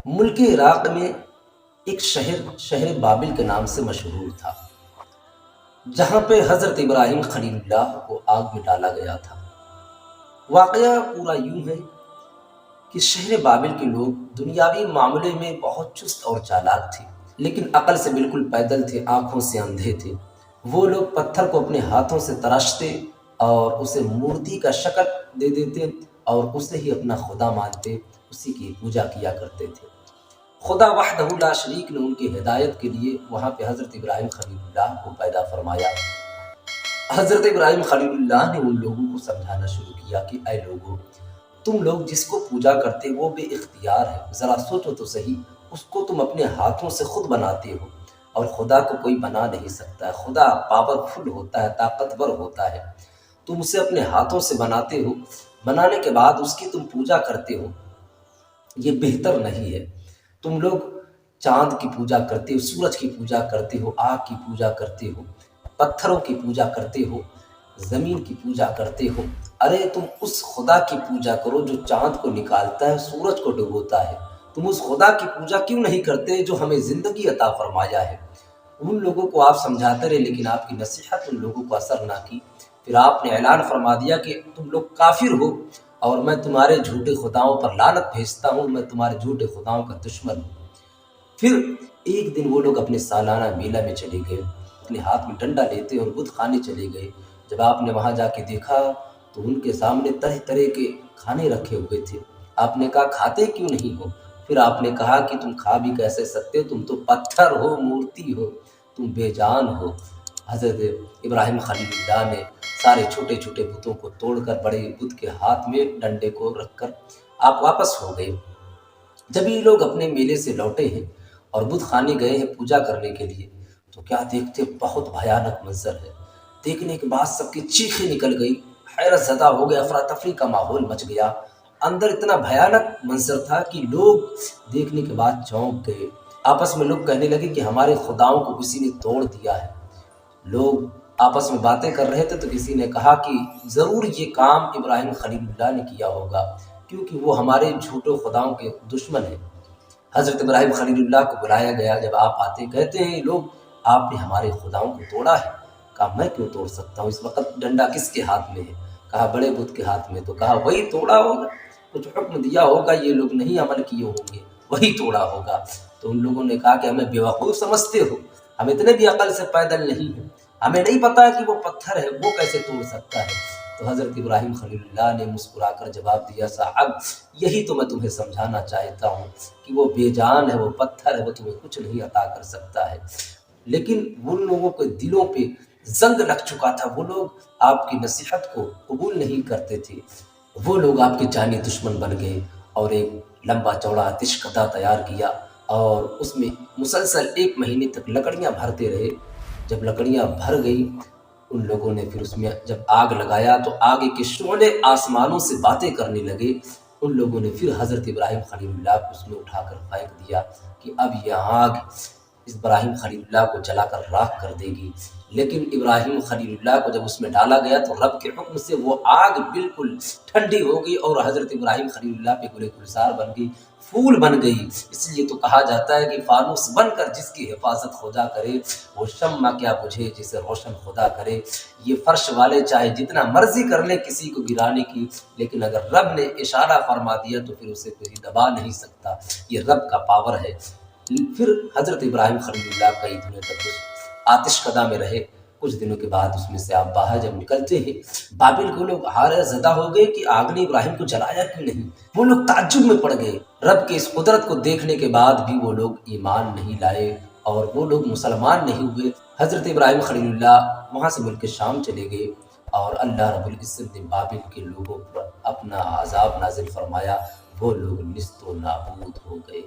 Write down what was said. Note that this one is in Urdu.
ملک عراق میں ایک شہر بابل کے نام سے مشہور تھا، جہاں پہ حضرت ابراہیم خلیل اللہ کو آگ میں ڈالا گیا تھا۔ واقعہ پورا یوں ہے کہ شہر بابل کے لوگ دنیاوی معاملے میں بہت چست اور چالاک تھے، لیکن عقل سے بالکل پیدل تھے، آنکھوں سے اندھے تھے۔ وہ لوگ پتھر کو اپنے ہاتھوں سے تراشتے اور اسے مورتی کا شکل دے دیتے اور اسے ہی اپنا خدا مانتے، اسی کی پوجا کیا کرتے تھے۔ خدا وحدہ لا شریک نے ان کی ہدایت کے لیے وہاں پہ حضرت ابراہیم خلیل اللہ کو پیدا فرمایا۔ حضرت ابراہیم خلیل اللہ نے ان لوگوں کو سمجھانا شروع کیا کہ اے لوگوں، تم لوگ جس کو پوجا کرتے وہ بے اختیار ہے، ذرا سوچو تو صحیح، اس کو تم اپنے ہاتھوں سے خود بناتے ہو، اور خدا کو کوئی بنا نہیں سکتا ہے۔ خدا پاورفل ہوتا ہے، طاقتور ہوتا ہے، تم اسے اپنے ہاتھوں سے بناتے ہو، بنانے کے بعد اس کی تم پوجا کرتے ہو، یہ بہتر نہیں ہے۔ تم لوگ چاند کی پوجا کرتے ہو، سورج کی پوجا کرتے ہو، آگ کی پوجا کرتے ہو، پتھروں کی پوجا کرتے ہو، زمین کی پوجا کرتے ہو۔ ارے تم اس خدا کی پوجا کرو جو چاند کو نکالتا ہے، سورج کو ڈبوتا ہے۔ تم اس خدا کی پوجا کیوں نہیں کرتے جو ہمیں زندگی عطا فرمایا ہے؟ ان لوگوں کو آپ سمجھاتے رہے، لیکن آپ کی نصیحت ان لوگوں کو اثر نہ کی۔ پھر آپ نے اعلان فرما دیا کہ تم لوگ کافر ہو اور میں تمہارے جھوٹے خداؤں پر لعنت بھیجتا ہوں، میں تمہارے جھوٹے خداؤں کا دشمن ہوں۔ پھر ایک دن وہ لوگ اپنے سالانہ میلہ میں چلے گئے، اپنے ہاتھ میں ڈنڈا لیتے اور بت خانے چلے گئے۔ جب آپ نے وہاں جا کے دیکھا تو ان کے سامنے طرح طرح کے کھانے رکھے ہوئے تھے۔ آپ نے کہا کھاتے کیوں نہیں ہو؟ پھر آپ نے کہا کہ تم کھا بھی کیسے سکتے ہو، تم تو پتھر ہو، مورتی ہو، تم بے جان ہو۔ حضرت ابراہیم خلیل اللہ نے سارے چھوٹے چھوٹے بتوں کو توڑ کر بڑے بت کے ہاتھ میں ڈنڈے کو رکھ کر آپ واپس ہو گئے۔ جب یہ لوگ اپنے میلے سے لوٹے ہیں اور بت خانے گئے ہیں پوجا کرنے کے لیے، تو کیا دیکھتے، بہت بھیانک منظر ہے۔ دیکھنے کے بعد سب کی چیخیں نکل گئی، حیرت زدہ ہو گئے، افراتفری کا ماحول مچ گیا۔ اندر اتنا بھیانک منظر تھا کہ لوگ دیکھنے کے بعد چونک گئے۔ آپس میں لوگ کہنے لگے کہ ہمارے خداؤں کو کسی نے توڑ دیا ہے۔ لوگ آپس میں باتیں کر رہے تھے تو کسی نے کہا کہ ضرور یہ کام ابراہیم خلیل اللہ نے کیا ہوگا، کیونکہ وہ ہمارے جھوٹے خداؤں کے دشمن ہیں۔ حضرت ابراہیم خلیل اللہ کو بلایا گیا، جب آپ آتے کہتے ہیں لوگ آپ نے ہمارے خداؤں کو توڑا ہے۔ کہا میں کیوں توڑ سکتا ہوں، اس وقت ڈنڈا کس کے ہاتھ میں ہے؟ کہا بڑے بت کے ہاتھ میں۔ تو کہا وہی توڑا ہوگا، کچھ حکم دیا ہوگا، یہ لوگ نہیں عمل کیے ہوں گے، وہی توڑا ہوگا۔ تو ان لوگوں نے کہا کہ ہمیں بیوقوف سمجھتے ہو، ہم اتنے بھی عقل سے پیدل نہیں ہیں، ہمیں نہیں پتا کہ وہ پتھر ہے، وہ کیسے توڑ سکتا ہے؟ تو حضرت ابراہیم خلیل اللہ نے مسکرا کر جواب دیا، صاحب یہی تو میں تمہیں سمجھانا چاہتا ہوں کہ وہ بے جان ہے، وہ پتھر ہے، وہ تمہیں کچھ نہیں عطا کر سکتا ہے۔ لیکن ان لوگوں کے دلوں پہ زنگ لگ چکا تھا، وہ لوگ آپ کی نصیحت کو قبول نہیں کرتے تھے، وہ لوگ آپ کے جانی دشمن بن گئے اور ایک لمبا چوڑا آتش کدا تیار کیا اور اس میں مسلسل 1 مہینے تک لکڑیاں بھرتے رہے۔ جب لکڑیاں بھر گئی، ان لوگوں نے پھر اس میں جب آگ لگایا تو آگ کے شعلے آسمانوں سے باتیں کرنے لگے۔ ان لوگوں نے پھر حضرت ابراہیم خلیل اللہ کو اس میں اٹھا کر پھینک دیا کہ اب یہ آگ اس ابراہیم خلیل اللہ کو جلا کر راکھ کر دے گی۔ لیکن ابراہیم خلیل اللہ کو جب اس میں ڈالا گیا تو رب کے حکم سے وہ آگ بالکل ٹھنڈی ہو گئی اور حضرت ابراہیم خلیل اللہ پہ گلے گلزار بن گئی، پھول بن گئی۔ اس لیے تو کہا جاتا ہے کہ فانوس بن کر جس کی حفاظت خدا کرے، وہ شمع کیا بجھے جسے روشن خدا کرے۔ یہ فرش والے چاہے جتنا مرضی کر لیں کسی کو گرانے کی، لیکن اگر رب نے اشارہ فرما دیا تو پھر اسے کوئی دبا نہیں سکتا، یہ رب کا پاور ہے۔ پھر حضرت ابراہیم خلیل اللہ کئی دنوں تک اس آتش کدا میں رہے۔ کچھ دنوں کے بعد اس میں سے آپ باہر جب نکلتے ہیں، بابل کے لوگ حیرت زدہ ہو گئے کہ آگ نے ابراہیم کو جلایا کیوں نہیں۔ وہ لوگ تعجب میں پڑ گئے، رب کے اس قدرت کو دیکھنے کے بعد بھی وہ لوگ ایمان نہیں لائے اور وہ لوگ مسلمان نہیں ہوئے۔ حضرت ابراہیم خلیل اللہ وہاں سے ملک شام چلے گئے اور اللہ رب العزت نے بابل کے لوگوں پر اپنا عذاب نازل فرمایا، وہ لوگ نیست و نابود ہو گئے۔